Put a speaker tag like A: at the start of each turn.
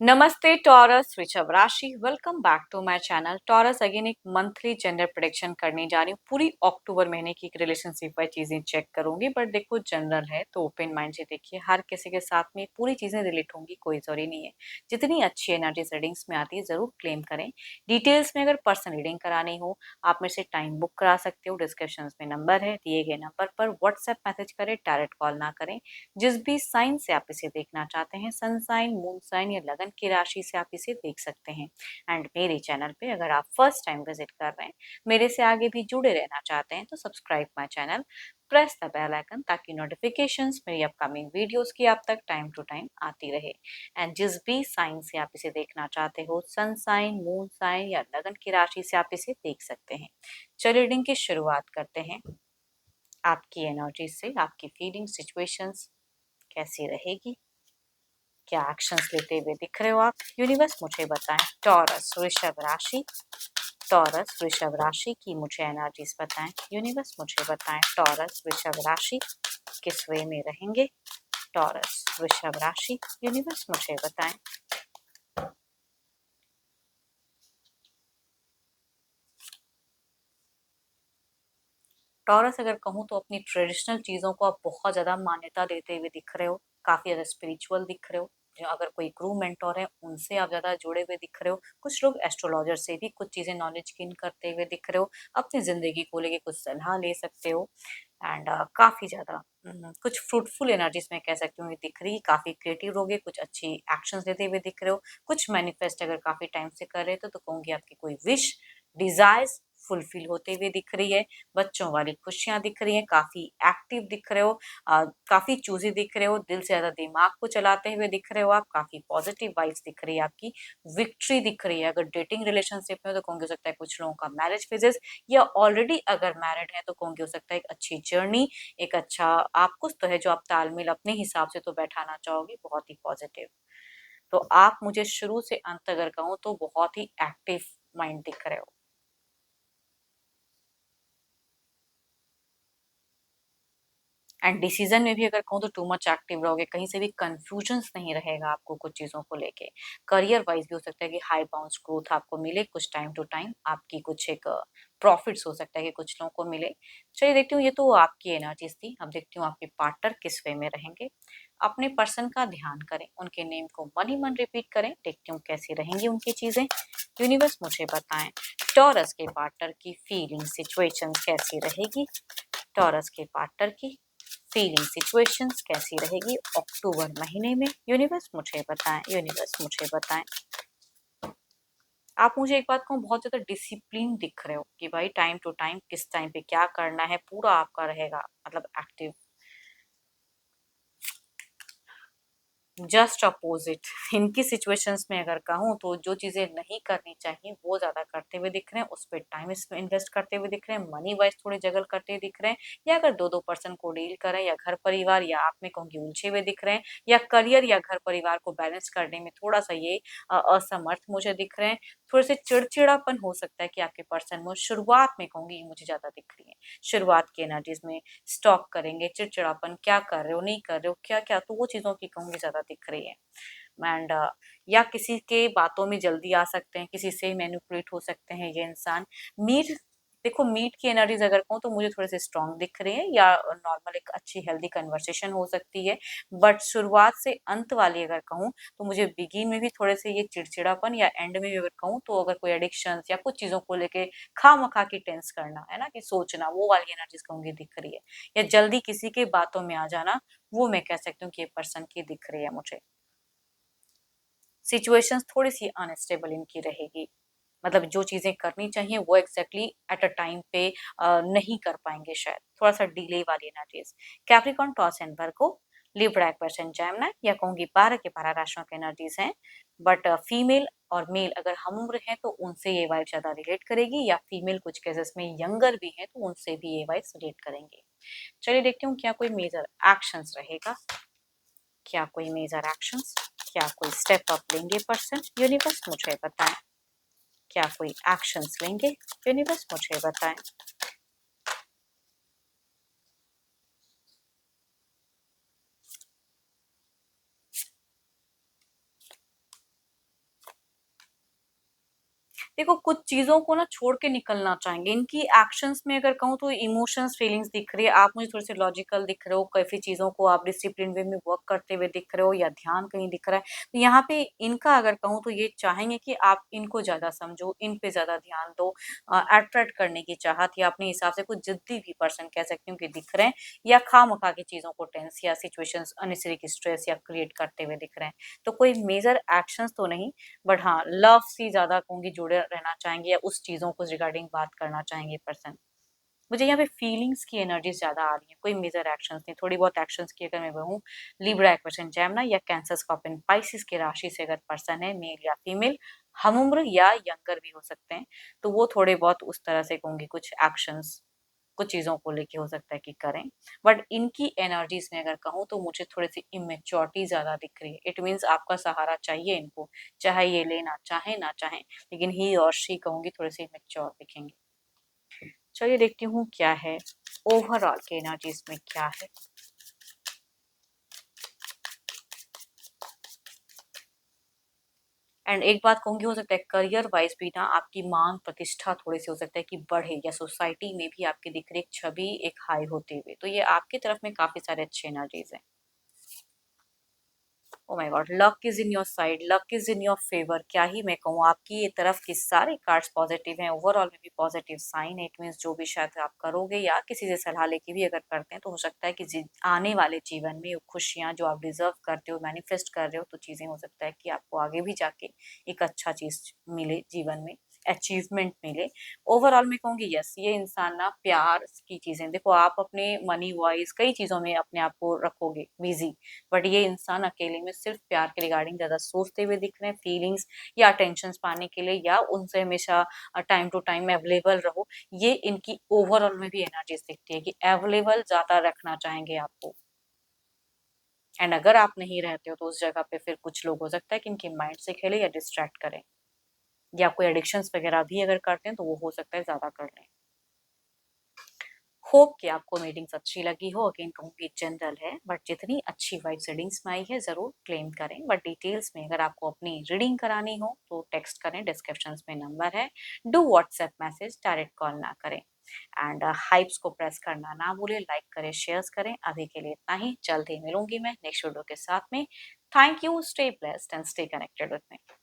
A: नमस्ते टॉरस वृषभ राशि। Welcome back to my channel Taurus. Again एक मंथली जेंडर प्रेडिक्शन करने जा रही हूँ। पूरी अक्टूबर महीने की रिलेशनशिप वाइज चीजें चेक करूंगी, बट देखो जनरल है तो ओपन माइंड से देखिए। हर किसी के साथ में पूरी चीजें रिलेट होंगी, कोई जरूरी नहीं है। जितनी अच्छी एनर्जी रीडिंग्स में आती है जरूर क्लेम करें। डिटेल्स में अगर पर्सनल रीडिंग करानी हो आप मेरे से टाइम बुक करा सकते हो। डिस्क्रिप्शन में नंबर है, दिए गए नंबर पर व्हाट्सएप मैसेज करें, डायरेक्ट कॉल ना करें। जिस भी साइन से आप इसे देखना चाहते हैं, सन साइन, मून साइन या लगन की राशि से आप इसे देख सकते हैं। एंड मेरे चैनल पे अगर आप फर्स्ट टाइम विजिट कर रहे हैं, मेरे से आगे भी जुड़े रहना चाहते हैं, तो subscribe my channel, press the bell icon ताकि नोटिफिकेशंस मेरी अपकमिंग वीडियोस की आप तक टाइम टू टाइम आती रहे। एंड जिस भी साइन से आप इसे देखना चाहते हो, सन साइन, मून साइन या लगन की राशि से आप इसे देख सकते हैं। चलिए रीडिंग की शुरुआत करते हैं। आपकी एनर्जी से आपकी फीलिंग सिचुएशंस कैसी रहेगी, क्या एक्शंस लेते हुए दिख रहे हो आप, यूनिवर्स मुझे बताएं। टॉरस वृषभ राशि, टॉरस वृषभ राशि की मुझे एनर्जीज बताएं। यूनिवर्स मुझे बताएं टॉरस वृषभ राशि किस वे में रहेंगे। टॉरस वृषभ राशि, यूनिवर्स मुझे बताएं। टॉरस अगर कहूँ तो अपनी ट्रेडिशनल चीजों को आप बहुत ज्यादा मान्यता देते हुए दिख रहे हो, काफी ज्यादा स्पिरिचुअल दिख रहे हो। जो अगर कोई गुरु मेंटोर है उनसे आप ज्यादा जुड़े हुए दिख रहे हो। कुछ लोग एस्ट्रोलॉजर से भी कुछ चीजें नॉलेज गेन करते हुए दिख रहे हो। अपनी जिंदगी को लेके कुछ सलाह ले सकते हो। एंड काफी ज्यादा कुछ फ्रूटफुल एनर्जीज में कह सकती हूँ ये दिख रही। काफी क्रिएटिव रहोगे, कुछ अच्छी एक्शंस लेते हुए दिख रहे हो। कुछ मैनिफेस्ट अगर काफी टाइम से कर रहे थे तो कहूंगी आपकी कोई विश, डिजायर्स फुलफिल होते हुए दिख रही है। बच्चों वाली खुशियां दिख रही हैं, काफी एक्टिव दिख रहे हो। काफी चूजी दिख रहे हो, दिल से ज्यादा दिमाग को चलाते हुए दिख रहे हो आप। काफी पॉजिटिव वाइब्स दिख रही है आपकी। विक्ट्री दिख रही है। अगर डेटिंग रिलेशनशिप में हो तो कहूंगी हो सकता है कुछ लोगों का मैरिज फिजेस, या ऑलरेडी अगर मैरिड है तो कहूंगी हो सकता है एक अच्छी जर्नी, एक अच्छा आप कुछ तो है जो आप तालमेल अपने हिसाब से तो बैठाना चाहोगे। बहुत ही पॉजिटिव। तो आप मुझे शुरू से अंत अगर कहूँ तो बहुत ही एक्टिव माइंड दिख रहे हो। एंड डिसीजन में भी अगर कहूँ तो टू मच एक्टिव रहोगे, कहीं से भी कंफ्यूजन्स नहीं रहेगा आपको कुछ चीजों को लेके। करियर वाइज भी हो सकता है कि हाई बाउंस ग्रोथ आपको मिले कुछ टाइम टू टाइम। आपकी कुछ एक प्रॉफिट्स हो सकता है कि कुछ लोगों को मिले। चलिए देखती हूँ, ये तो आपकी एनर्जीज थी। अब देखती हूँ आपके पार्टनर किस वे में रहेंगे। अपने पर्सन का ध्यान करें, उनके नेम को मन ही मन रिपीट करें। देखती हूँ कैसी रहेंगी उनकी चीजें। यूनिवर्स मुझे बताएं टॉरस के पार्टनर की फीलिंग सिचुएशन कैसी रहेगी। टॉरस के पार्टनर की फीलिंग सिचुएशंस कैसी रहेगी अक्टूबर महीने में। यूनिवर्स मुझे बताएं, यूनिवर्स मुझे बताएं। आप मुझे एक बात कहूँ, बहुत ज्यादा डिसिप्लिन दिख रहे हो कि भाई टाइम टू टाइम किस टाइम पे क्या करना है पूरा आपका रहेगा, मतलब एक्टिव। जस्ट अपोजिट इनकी सिचुएशंस में अगर कहूँ तो जो चीजें नहीं करनी चाहिए वो ज्यादा करते हुए दिख रहे हैं, उस पर टाइम इन्वेस्ट करते हुए दिख रहे हैं। मनी वाइज थोड़े जगल करते हुए दिख रहे हैं, या अगर दो दो पर्सन को डील करें, या घर परिवार या आप में कहूँगी उलझे हुए दिख रहे हैं, या करियर या घर परिवार को बैलेंस करने में थोड़ा सा ये असमर्थ मुझे दिख रहे हैं। थोड़े से चिड़चिड़ापन हो सकता है कि आपके पर्सन में शुरुआत में कहूंगी मुझे ज्यादा दिख रही है। शुरुआत की एनर्जीज में स्टॉक करेंगे, चिड़चिड़ापन क्या कर रहे हो नहीं कर रहे हो क्या क्या, तो वो चीजों की कहूंगी ज्यादा दिख रही है। एंड या किसी के बातों में जल्दी आ सकते हैं, किसी से मैनिपुलेट हो सकते हैं ये इंसान। मीट, देखो मीट की एनर्जीज अगर कहूँ तो मुझे थोड़े से स्ट्रांग दिख रही है, या नॉर्मल एक अच्छी हेल्दी कन्वर्सेशन हो सकती है। बट शुरुआत से अंत वाली अगर कहूँ तो मुझे बिगिन में भी थोड़े से ये चिड़चिड़ापन, या एंड में भी अगर कहूँ तो अगर कोई एडिक्शन या कुछ चीजों को लेके खामखा की टेंस करना है ना, कि सोचना, वो वाली एनर्जीज कहूंगी दिख रही है। या जल्दी किसी के बातों में आ जाना, वो मैं कह सकती हूँ कि ये पर्सन की दिख रही है मुझे। सिचुएशंस थोड़ी सी अनस्टेबल इनकी रहेगी, मतलब जो चीजें करनी चाहिए वो एग्जैक्टली एट अ टाइम पे नहीं कर पाएंगे शायद, थोड़ा सा डिले वाली energies. Capricorn, toss and Virgo, Libra, Aquarius, Gemini, या कहूंगी 12 के 12 राशियों की एनर्जीज हैं। बट फीमेल और मेल अगर हम उम्र हैं तो उनसे ये वाइब ज्यादा रिलेट करेगी, या फीमेल कुछ केसेस में यंगर भी हैं तो उनसे भी ये वाइब रिलेट करेंगे। चलिए देखती हूँ क्या कोई मेजर एक्शंस रहेगा, क्या कोई मेजर एक्शंस, क्या कोई स्टेप अप लेंगे पर्सन। यूनिवर्स मुझे बताएं क्या कोई एक्शंस लेंगे। यूनिवर्स मुझे बताएं। देखो कुछ चीज़ों को ना छोड़ के निकलना चाहेंगे। इनकी एक्शंस में अगर कहूँ तो इमोशंस, फीलिंग्स दिख रही है। आप मुझे थोड़े-से लॉजिकल दिख रहे हो, काफ़ी चीज़ों को आप डिसिप्लिन वे में वर्क करते हुए दिख रहे हो या ध्यान कहीं दिख रहा है। तो यहाँ पे इनका अगर कहूँ तो ये चाहेंगे कि आप इनको ज़्यादा समझो, इन पे ज़्यादा ध्यान दो। अट्रैक्ट करने की चाहत या अपने हिसाब से कुछ ज़िद्दी भी पर्सन कह सकती हूँ कि दिख रहे हैं या खामखा की चीज़ों को टेंस या सिचुएशंस अननेसेसरी स्ट्रेस या क्रिएट करते हुए दिख रहे हैं। तो कोई मेजर एक्शंस तो नहीं, बट हाँ, लव से ज़्यादा कहूँगी जुड़े रहना चाहेंगे या उस चीज़ों को रिगार्डिंग बात करना चाहेंगे पर्सन। मुझे यहाँ पे फीलिंग्स की एनर्जी ज़्यादा आ रही है, कोई मेजर एक्शंस नहीं, थोड़ी बहुत एक्शंस की अगर मैं कहूँ, लिब्रा, एक्वेशन, जेमिनी या कैंसर, स्कॉर्पियन, पाइसेस की राशि से अगर पर्सन है, मेल या फीमेल, हम-उम्र या यंगर भी हो सकते हैं, तो वो थोड़े बहुत उस तरह से कहूँगी कुछ एक्शंस, कुछ चीज़ों को लेके हो सकता है कि करें। बट इनकी एनर्जीज़ में अगर कहूँ तो मुझे थोड़ी-सी इमैच्योरिटी ज़्यादा दिख रही है। इट मीन्स आपका सहारा चाहिए इनको, चाहे ये लेना चाहें, ना चाहें, लेकिन ही और शी कहूँगी थोड़े-से इमैच्योर दिखेंगे। चलिए देखती हूँ क्या है, ओवरऑल की एनर्जीज़ में क्या है। एंड एक बात कहूँगी हो सकता है करियर वाइज़ भी ना आपकी मान प्रतिष्ठा थोड़ी-सी हो सकता है कि बढ़े या सोसाइटी में भी आपकी दिख रही एक छवि एक हाई होते हुए। तो ये आपकी तरफ में काफ़ी सारे अच्छे एनर्जीज़ हैं। Oh my God! Luck is in your side, luck is in your favour. क्या ही मैं कहूँ, आपकी ये तरफ की सारे कार्ड्स पॉज़िटिव हैं, ओवरऑल में भी पॉज़िटिव साइन है। इट मीन्स जो भी शायद आप करोगे या किसी से सलाह लेके भी अगर करते हैं, तो हो सकता है कि आने वाले जीवन में खुशियाँ जो आप डिज़र्व करते हो, मैनिफेस्ट कर रहे हो, तो चीज़ें हो सकता है कि आपको आगे भी जाके एक अच्छा चीज़ मिले जीवन में, अचीवमेंट मिले। ओवरऑल मैं कहूँगी यस, ये इंसान ना प्यार की चीज़ें देखो, आप अपने मनी वाइज़ कई चीज़ों में अपने आप को रखोगे बिज़ी, बट ये इंसान अकेले में सिर्फ प्यार के रिगार्डिंग ज़्यादा सोचते हुए दिख रहे हैं, फीलिंग्स या अटेंशन्स पाने के लिए या उनसे हमेशा टाइम टू टाइम अवेलेबल रहो। ये इनकी ओवरऑल में भी एनर्जीज़ दिखती है कि अवेलेबल ज़्यादा रखना चाहेंगे आपको। एंड अगर आप नहीं रहते हो तो उस जगह पे फिर कुछ लोग हो सकता है कि इनके माइंड से खेलें या डिस्ट्रैक्ट करें या कोई एडिक्शंस वगैरह भी अगर करते हैं तो वो हो सकता है ज़्यादा कर लें। होप कि आपको मीटिंग्स अच्छी लगी हो। अगेन कहूँगी जनरल है, बट जितनी अच्छी वाइब्स रीडिंग्स में आई है ज़रूर क्लेम करें। बट डिटेल्स में अगर आपको अपनी रीडिंग करानी हो तो टेक्स्ट करें, डिस्क्रिप्शंस में नंबर है। Do WhatsApp message, direct call ना करें। एंड हाइप्स को प्रेस करना ना भूलें, लाइक करें, शेयर्स करें। अभी के लिए इतना ही, जल्द ही मिलूंगी मैं नेक्स्ट वीडियो के साथ में। Thank you, stay blessed and stay connected with me.